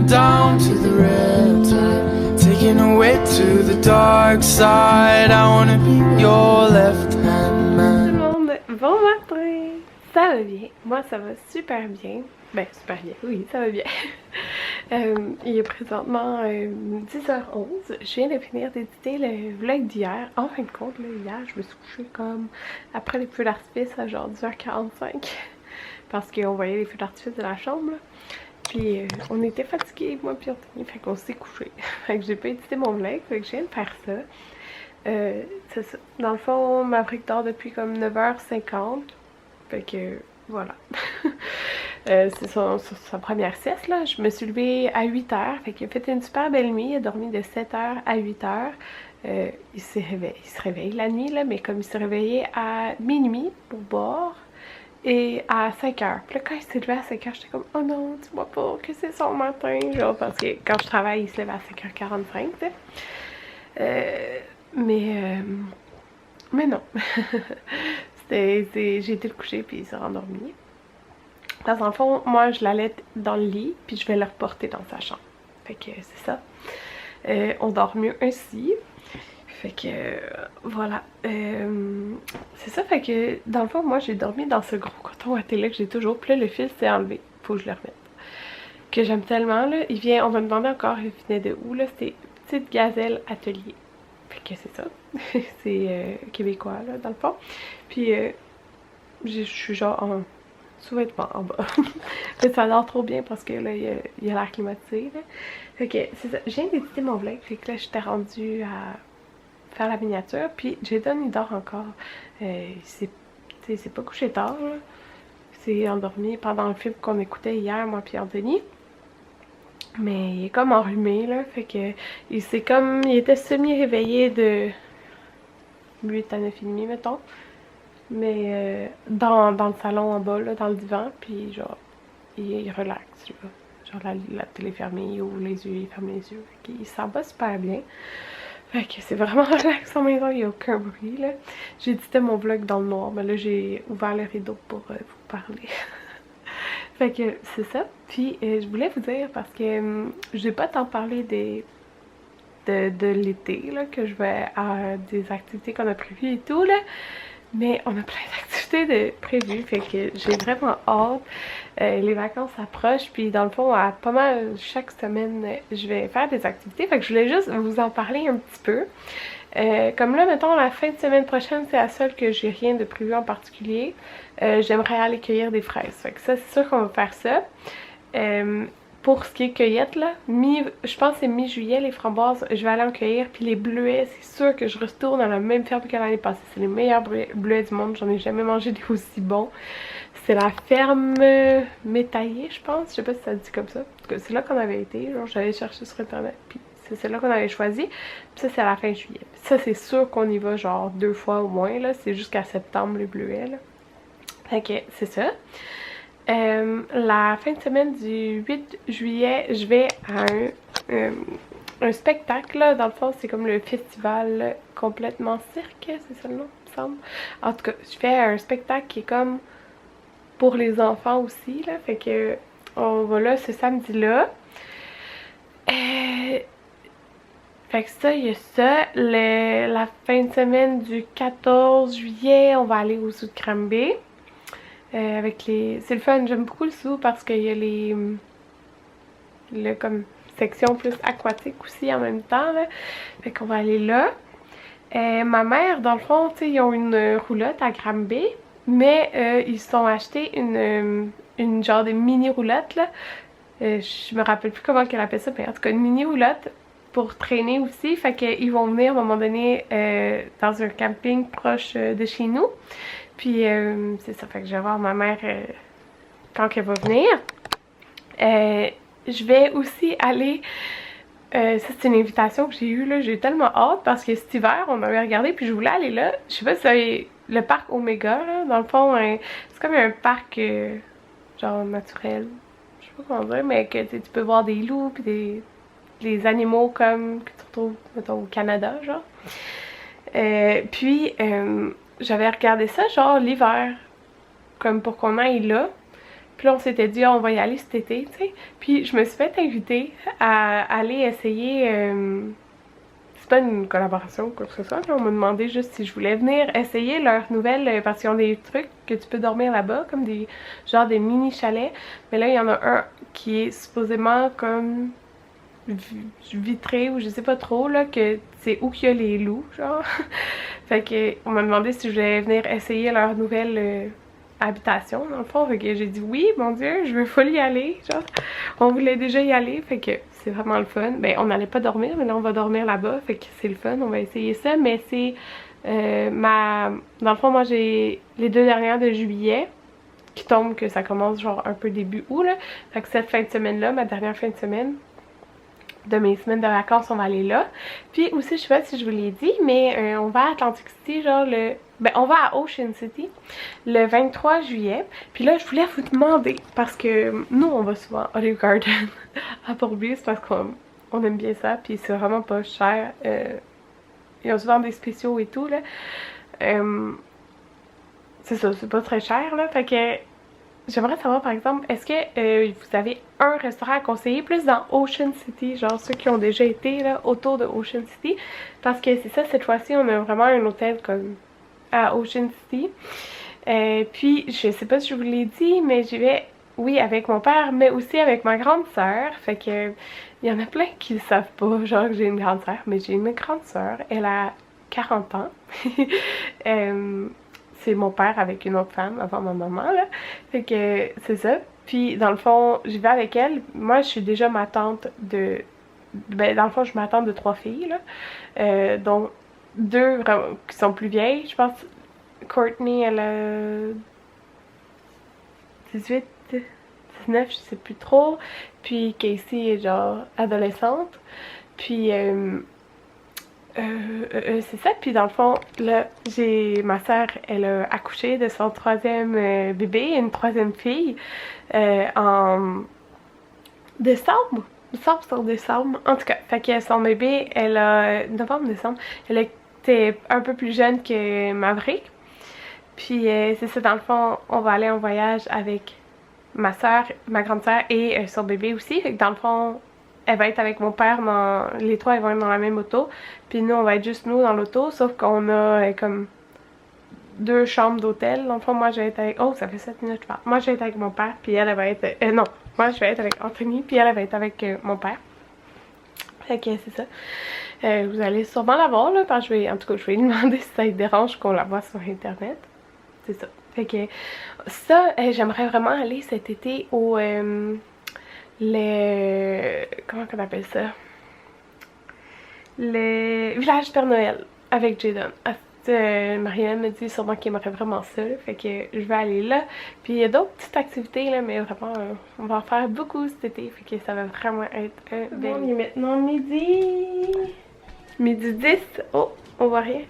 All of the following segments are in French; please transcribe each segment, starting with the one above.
down to the riptide, taking away to the dark side. I wanna be your left hand man. Tout le monde, bon matin! Ça va bien, moi ça va super bien. Ben, super bien, oui, ça va bien. Il est présentement 10h11. Je viens de finir d'éditer le vlog d'hier. En fin de compte, là, hier, je me suis couchée comme après les feux d'artifice à genre 10h45. Parce qu'on voyait les feux d'artifice de la chambre. Là. Puis on était fatigués, moi puis Anthony, fait qu'on s'est couché. Fait que j'ai pas édité mon vlog, fait que je viens de faire ça. C'est ça. Dans le fond, Maverick dort depuis comme 9h50. Fait que voilà. C'est sa première sieste là. Je me suis levée à 8h. Fait qu'il a fait une super belle nuit. Il a dormi de 7h à 8h. Il se réveille la nuit là, mais comme il s'est réveillé à minuit pour boire. Et à 5h. Puis là, quand il s'est levé à 5h, j'étais comme, oh non, dis-moi pas que c'est son matin. Genre, parce que quand je travaille, il se lève à 5h45, tu sais. Mais non. J'ai été le coucher, puis il s'est rendormi. Dans le fond, moi, je l'allais dans le lit, puis je vais le reporter dans sa chambre. Fait que c'est ça. On dort mieux ainsi. Fait que voilà, c'est ça, fait que dans le fond moi j'ai dormi dans ce gros coton à télé que j'ai toujours, puis là le fil s'est enlevé, faut que je le remette. Que j'aime tellement là, on me demandait encore il venait de où là, c'était Petite Gazelle Atelier. Fait que c'est ça, c'est québécois là dans le fond. Puis je suis genre en sous-vêtements en bas. Mais ça dort trop bien parce que là il y a l'air climatisé là. Fait que c'est ça, je viens d'éditer mon vlog, fait que là j'étais rendue à faire la miniature, puis Jayden il dort encore. Il s'est pas couché tard, là. Il s'est endormi pendant le film qu'on écoutait hier, moi puis Anthony. Mais il est comme enrhumé, là, fait que il était semi-réveillé de 8 à 9h30, mettons. Mais dans le salon en bas, là, dans le divan, puis genre, il relaxe, là. Genre la télé fermée, il ouvre les yeux, il ferme les yeux. Il s'en va super bien. Fait que c'est vraiment relax en maison, il n'y a aucun bruit là. J'ai édité mon vlog dans le noir, mais là j'ai ouvert le rideau pour vous parler. Fait que c'est ça. Puis je voulais vous dire parce que j'ai pas tant parlé de l'été là, que je vais à des activités qu'on a prévues et tout là. Mais on a plein d'activités prévues, fait que j'ai vraiment hâte. Les vacances approchent, puis dans le fond, à pas mal chaque semaine, je vais faire des activités. Fait que je voulais juste vous en parler un petit peu. Comme là, mettons, la fin de semaine prochaine, c'est la seule que j'ai rien de prévu en particulier. J'aimerais aller cueillir des fraises. Fait que ça, c'est sûr qu'on va faire ça. Pour ce qui est cueillette, là, je pense que c'est mi-juillet, les framboises, je vais aller en cueillir. Puis les bleuets, c'est sûr que je retourne dans la même ferme que l'année passée. C'est les meilleurs bleuets du monde, j'en ai jamais mangé des aussi bons. C'est la ferme Métaillée, je pense. Je sais pas si ça se dit comme ça. En tout cas, c'est là qu'on avait été. Genre, j'allais chercher sur internet. Puis c'est celle-là qu'on avait choisi. Puis ça, c'est à la fin juillet. Puis ça, c'est sûr qu'on y va genre 2 fois au moins, là. C'est jusqu'à septembre, les bleuets, là. Fait que c'est ça. La fin de semaine du 8 juillet, je vais à un spectacle, là. Dans le fond, c'est comme le festival complètement cirque, c'est ça le nom, il me semble. En tout cas, je fais un spectacle qui est comme pour les enfants aussi, là. Fait que on va là ce samedi-là. Fait que ça, il y a ça. La fin de semaine du 14 juillet, on va aller au Zoo de Granby. C'est le fun, j'aime beaucoup le zoo parce qu'il y a comme section plus aquatique aussi en même temps là. Fait qu'on va aller là. Ma mère, dans le fond, tu sais, ils ont une roulotte à Granby, mais ils se sont achetés une genre de mini roulotte là. Je me rappelle plus comment qu'elle appelle ça, mais en tout cas une mini roulotte pour traîner aussi. Fait qu'ils vont venir à un moment donné dans un camping proche de chez nous. Puis c'est ça, fait que je vais voir ma mère quand elle va venir. Je vais aussi aller, ça c'est une invitation que j'ai eue là, j'ai tellement hâte parce que cet hiver on avait regardé puis je voulais aller là. Je sais pas si c'est le parc Omega là, dans le fond c'est comme un parc genre naturel, je sais pas comment dire, mais que tu peux voir des loups puis des animaux comme que tu retrouves mettons au Canada genre. Puis j'avais regardé ça genre l'hiver, comme pour qu'on aille là. Puis là, on s'était dit, on va y aller cet été, tu sais. Puis je me suis fait inviter à aller essayer... c'est pas une collaboration ou quoi que ce soit. On m'a demandé juste si je voulais venir essayer leur nouvelle... parce qu'ils ont des trucs que tu peux dormir là-bas, comme des... genre des mini chalets. Mais là, il y en a un qui est supposément comme... vitré ou je sais pas trop là, que c'est où qu'il y a les loups genre. Fait que on m'a demandé si je voulais venir essayer leur nouvelle habitation dans le fond, fait que j'ai dit oui, mon dieu, je veux full y aller, genre on voulait déjà y aller, fait que c'est vraiment le fun. Ben on n'allait pas dormir, mais là on va dormir là-bas, fait que c'est le fun, on va essayer ça. Mais c'est dans le fond, moi j'ai les 2 dernières de juillet qui tombent, que ça commence genre un peu début août là, fait que cette fin de semaine là, ma dernière fin de semaine de mes semaines de vacances, on va aller là. Puis aussi, je sais pas si je vous l'ai dit, mais on va à Atlantic City, genre on va à Ocean City le 23 juillet. Puis là, je voulais vous demander, parce que nous, on va souvent à Olive Garden à Port-Bus parce qu'on aime bien ça, puis c'est vraiment pas cher. Ils ont souvent des spéciaux et tout, là. C'est ça, c'est pas très cher, là. Fait que j'aimerais savoir, par exemple, est-ce que vous avez un restaurant à conseiller plus dans Ocean City, genre ceux qui ont déjà été là autour de Ocean City, parce que c'est ça, cette fois-ci, on a vraiment un hôtel comme à Ocean City. Puis, je sais pas si je vous l'ai dit, mais j'y vais, oui, avec mon père, mais aussi avec ma grande sœur. Fait que il y en a plein qui ne savent pas, genre que j'ai une grande sœur, mais j'ai une grande sœur, elle a 40 ans. C'est mon père avec une autre femme avant ma maman là, fait que c'est ça. Puis dans le fond, j'y vais avec elle. Moi je suis déjà ma tante de... Ben dans le fond je suis ma tante de 3 filles là, dont 2 vraiment qui sont plus vieilles. Je pense Courtney elle a 18, 19, je sais plus trop. Puis Casey est genre adolescente. Puis c'est ça, puis dans le fond, là, j'ai ma soeur, elle a accouché de son 3e bébé, une 3e fille, en décembre, décembre, en tout cas, fait que son bébé, elle a, novembre-décembre, elle était un peu plus jeune que Maverick, puis c'est ça, dans le fond, on va aller en voyage avec ma soeur, ma grande soeur et son bébé aussi, fait que dans le fond, elle va être avec mon père, les 3 ils vont être dans la même auto, puis nous on va être juste nous dans l'auto, sauf qu'on a comme 2 chambres d'hôtel. Dans le fond, moi je vais être avec... Oh, ça fait 7 minutes je parle. Moi je vais être avec mon père, puis elle va être... non, moi je vais être avec Anthony, puis elle va être avec mon père. Fait que c'est ça. Vous allez sûrement la voir là, parce que en tout cas je vais lui demander si ça lui dérange qu'on la voit sur internet. C'est ça. Fait que ça, j'aimerais vraiment aller cet été au... comment qu'on appelle ça? Le village Père Noël avec Jadon. Marianne me dit sûrement qu'elle aimerait vraiment ça, là, fait que je vais aller là. Puis il y a d'autres petites activités là, mais vraiment on va en faire beaucoup cet été, fait que ça va vraiment être un bel... Il est maintenant midi 10. Oh, on voit rien.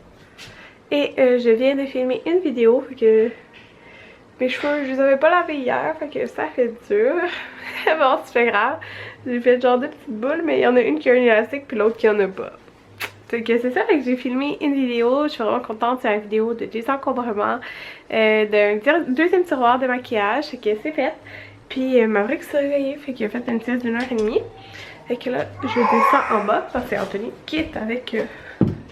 Et je viens de filmer une vidéo, fait que mes cheveux, je les avais pas lavés hier, fait que ça fait dur. Bon, c'est pas grave. J'ai fait genre 2 petites boules, mais il y en a une qui a un élastique puis l'autre qui en a pas. Fait que c'est ça, fait que j'ai filmé une vidéo. Je suis vraiment contente, c'est une vidéo de désencombrement d'un 2e tiroir de maquillage, fait que c'est fait. Puis Maverick s'est réveillé, fait qu'il a fait une sieste d'1h30. Fait que là, je descends en bas, parce que c'est Anthony qui est avec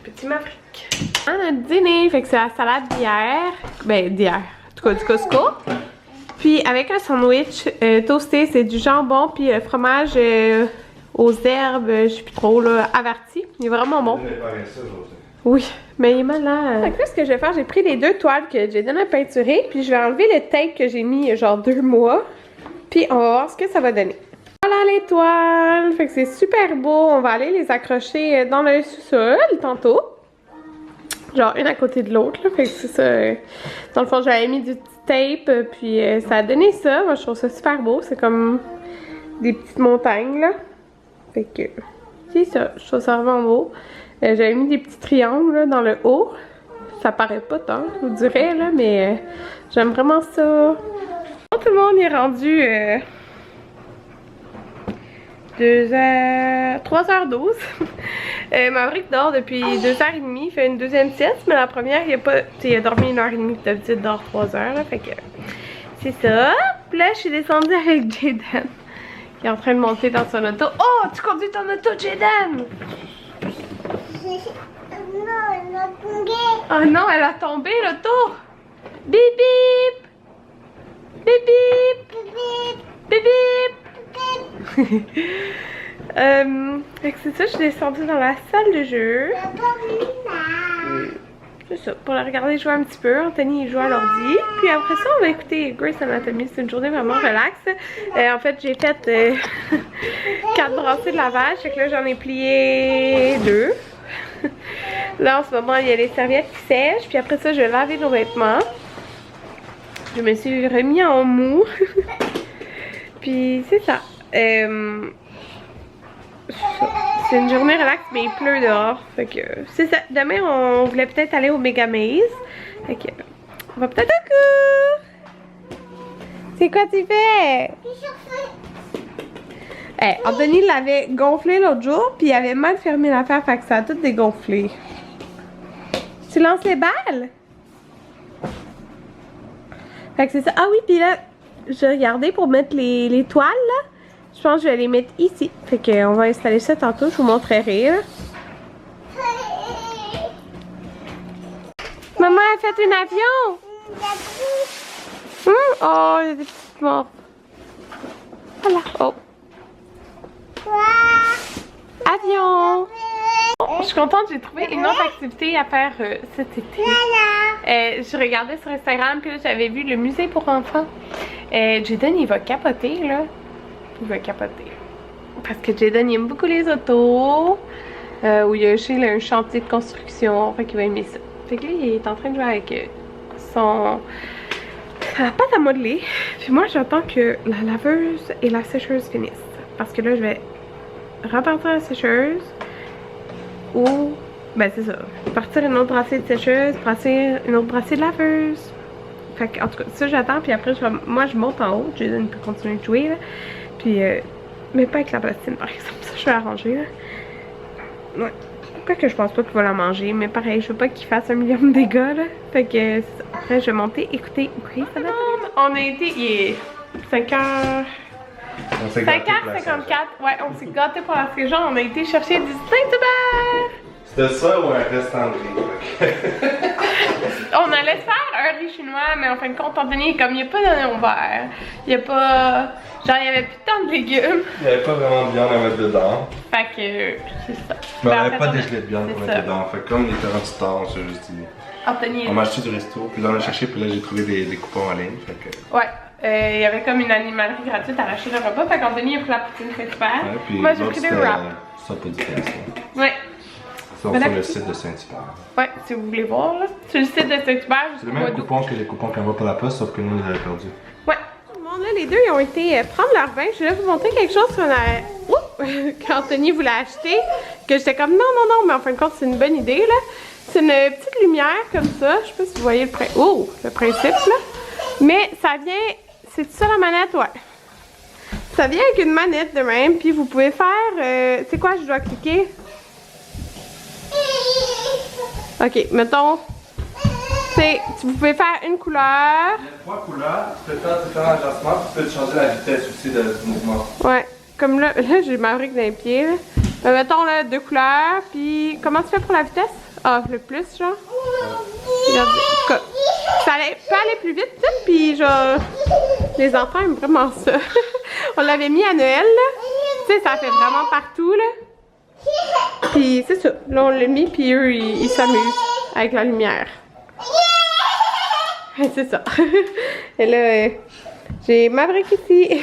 petit Maverick. On a dîné, fait que c'est la salade d'hier. Ben, d'hier. En tout cas, du Costco. Puis avec un sandwich toasté, c'est du jambon puis le fromage aux herbes, je sais plus trop, là, averti. Il est vraiment bon. Oui, mais il est malade. Fait que là, ce que je vais faire, j'ai pris les 2 toiles que j'ai donné à peinturer, puis je vais enlever le tape que j'ai mis il y a genre 2 mois. Puis on va voir ce que ça va donner. Voilà les toiles! Fait que c'est super beau. On va aller les accrocher dans le sous-sol tantôt. Genre une à côté de l'autre, là. Fait que c'est ça. Dans le fond, j'avais mis du tape, puis ça a donné ça. Moi, je trouve ça super beau. C'est comme des petites montagnes, là. Fait que c'est ça. Je trouve ça vraiment beau. J'avais mis des petits triangles là, dans le haut. Ça paraît pas tant, je vous dirais, là, mais j'aime vraiment ça. Bon, tout le monde est rendu 3h12. Maverick dort depuis 2h30, il fait une 2e sieste, mais la première, il a dormi 1h30, d'habitude dort 3h, là, fait que c'est ça. Puis là, je suis descendue avec Jaden, qui est en train de monter dans son auto. Oh, tu conduis ton auto, Jaden? Non, elle a tombé. Oh non, elle a tombé, l'auto! Bip bip! Bip bip! Bip bip! Fait que c'est ça, je suis descendue dans la salle de jeu. C'est ça, pour la regarder jouer un petit peu. Anthony il joue à l'ordi. Puis après ça, on va écouter Grey's Anatomy. C'est une journée vraiment relax. En fait, j'ai fait 4 brassées de lavage. Fait que là, j'en ai plié 2. Là, en ce moment, il y a les serviettes qui sèchent. Puis après ça, je vais laver nos vêtements. Je me suis remis en mou. Puis c'est ça. C'est une journée relax, mais il pleut dehors. Fait que c'est ça. Demain, on voulait peut-être aller au Mega Maze. Fait que on va peut-être au cours. C'est quoi tu fais? Hey, Anthony l'avait gonflé l'autre jour, puis il avait mal fermé l'affaire, fait que ça a tout dégonflé. Tu lances les balles? Fait que c'est ça. Ah oui, puis là, j'ai regardé pour mettre les toiles, là. Je pense que je vais les mettre ici. Fait qu'on va installer ça tantôt, je vous montrerai, là. Maman a fait un avion! Oh, il y a des petites morts. Voilà. Oh. Avion! Oh, je suis contente, j'ai trouvé une autre activité à faire cet été. Je regardais sur Instagram, puis là j'avais vu le musée pour enfants. Jaden il va capoter là. Il va capoter. Parce que Jaden il aime beaucoup les autos. Où il y a chez un chantier de construction. Fait qu'il va aimer ça. Fait que là il est en train de jouer avec son pâte à modeler. Puis moi j'attends que la laveuse et la sécheuse finissent. Parce que là je vais repartir la sécheuse. Ou, ben c'est ça, partir une autre brassée de sécheuse, partir une autre brassée de laveuse. Fait que, en tout cas, ça j'attends, puis après, moi je monte en haut, Jaden peut continuer de jouer, là. Puis, mais pas avec la plastine par exemple, ça je vais arranger, là. Ouais, pourquoi que je pense pas qu'il va la manger, mais pareil, je veux pas qu'il fasse 1 million de dégâts, là. Fait que, après, je vais monter, écouter, on a été, il est 5h... 5h54, ouais, on s'est gâtés pour la saison, on a été chercher du Saint-Hubert! C'était ça ou un restant de riz? On allait faire un riz chinois, mais en fin de compte, Anthony, comme il n'y a pas d'oignon vert, il n'y a pas... Genre, il n'y avait plus tant de légumes. Il n'y avait pas vraiment de viande à mettre dedans. Fait que, c'est ça. Mais on n'avait pas de gelée de viande à mettre dedans. Fait que comme il était rendu tard, on s'est juste dit... Anthony... On m'a acheté du resto, puis là on a cherché, puis là j'ai trouvé des coupons en ligne, fait que... Ouais. Il y avait comme une animalerie gratuite à acheter le repas, fait qu'Anthony a pris la poutine Saint-Hubert. Ouais, moi j'ai pris des wraps. Ça pas du pièce. Ouais. Ça sur le site de Saint-Hubert. Ouais, si vous voulez voir là. Sur le site de Saint-Hubert, c'est le même coupon que les coupons qu'on voit pour la poste, sauf que nous on les avait perdus. Ouais. Tout le monde là, les deux ils ont été prendre leur bain. Je voulais vous montrer quelque chose qu'on a. Qu'Anthony voulait acheter. Que j'étais comme non, mais en fin de compte c'est une bonne idée là. C'est une petite lumière comme ça. Je sais pas si vous voyez le principe là. Mais ça vient. C'est ça la manette? Ouais. Ça vient avec une manette de même, puis vous pouvez faire... c'est quoi je dois cliquer? Ok, mettons... Vous pouvez faire une couleur. Il y a 3 couleurs, tu peux faire différents agencements, puis tu peux changer la vitesse aussi du mouvement. Ouais, comme là j'ai ma brique dans les pieds. Là. Mettons là 2 couleurs, puis comment tu fais pour la vitesse? Ah, le plus genre? Regardez, ça peut aller plus vite, puis genre... Les enfants aiment vraiment ça. On l'avait mis à Noël, là. Tu sais, ça fait vraiment partout, là. Puis c'est ça. Là, on l'a mis, puis eux, ils s'amusent avec la lumière. C'est ça. Et là, j'ai ma brique ici.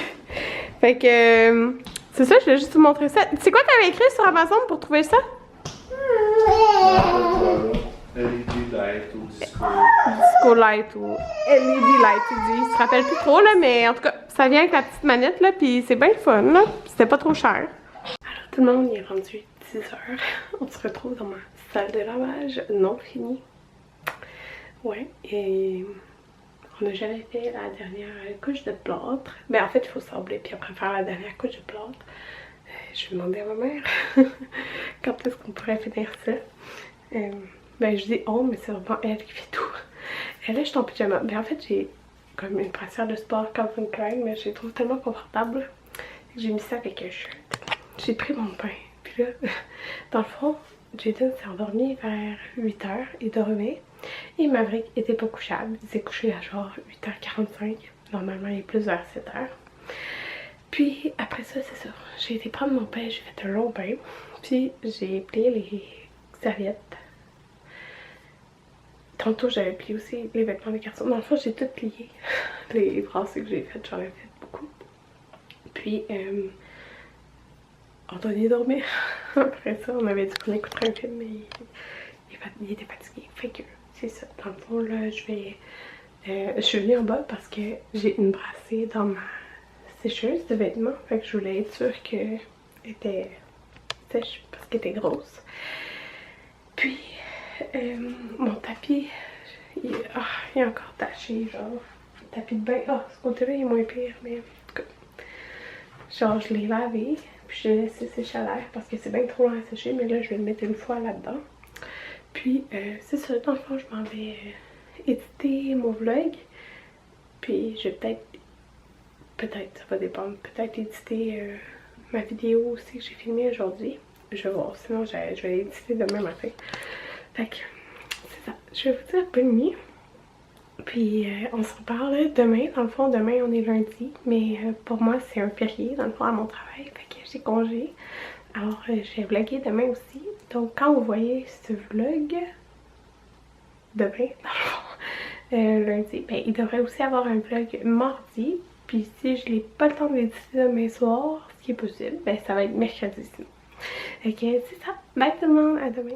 Fait que... c'est ça, je voulais juste vous montrer ça. C'est quoi t'avais écrit sur Amazon pour trouver ça? LED light ou disco. Disco light ou LED light, il se rappelle plus trop là, mais en tout cas, ça vient avec la petite manette là, puis c'est bien le fun là, c'était pas trop cher. Alors tout le monde, il est rendu 10h, on se retrouve dans ma salle de lavage non finie. Ouais, et on n'a jamais fait la dernière couche de plâtre. Ben en fait, il faut sabler puis après faire la dernière couche de plâtre. Je vais demander à ma mère quand est-ce qu'on pourrait finir ça. Ben je dis oh, mais c'est vraiment elle qui fait tout. Et là je suis en pyjama. Ben en fait j'ai comme une brassière de sport Calvin Klein, mais je les trouve tellement confortables. J'ai mis ça avec un shirt. J'ai pris mon pain. Puis là, dans le fond, Jaden s'est endormi vers 8h, il dormait. Et Maverick était pas couchable. Il s'est couché à genre 8h45. Normalement, il est plus vers 7h. Puis après ça, c'est ça. J'ai été prendre mon pain, j'ai fait un long pain. Puis j'ai plié les serviettes. Tantôt, j'avais plié aussi les vêtements des garçons. Dans le fond, j'ai tout plié. Les brassées que j'ai faites, j'en ai fait beaucoup. Puis, on doit y dormir. Après ça, on avait dit qu'on écouterait un film, mais il était fatigué. Fait que c'est ça. Dans le fond, là, je suis venue en bas parce que j'ai une brassée dans ma sécheuse de vêtements. Fait que je voulais être sûre qu'elle était sèche parce qu'elle était grosse. Puis, mon tapis, il est encore taché, genre. Le tapis de bain, ce côté-là, il est moins pire, mais en tout cas. Genre, je l'ai lavé, puis je l'ai laissé sécher à l'air parce que c'est bien trop long à sécher, mais là, je vais le mettre une fois là-dedans. Puis, c'est ça, dans le fond, je m'en vais éditer mon vlog. Puis, je vais peut-être, ça va dépendre, peut-être éditer ma vidéo aussi que j'ai filmée aujourd'hui. Je vais voir, sinon je vais l'éditer demain matin. Fait que, c'est ça. Je vais vous dire bonne nuit. Puis on se reparle demain. Dans le fond, demain on est lundi. Mais pour moi, c'est un férié dans le fond à mon travail. Fait que j'ai congé. Alors, j'ai vlogué demain aussi. Donc, quand vous voyez ce vlog, demain, dans le fond, lundi, ben, il devrait aussi avoir un vlog mardi. Puis si je n'ai pas le temps d'éditer demain soir, ce qui est possible, ben ça va être mercredi sinon. Ok, c'est ça. Bye tout le monde, à demain.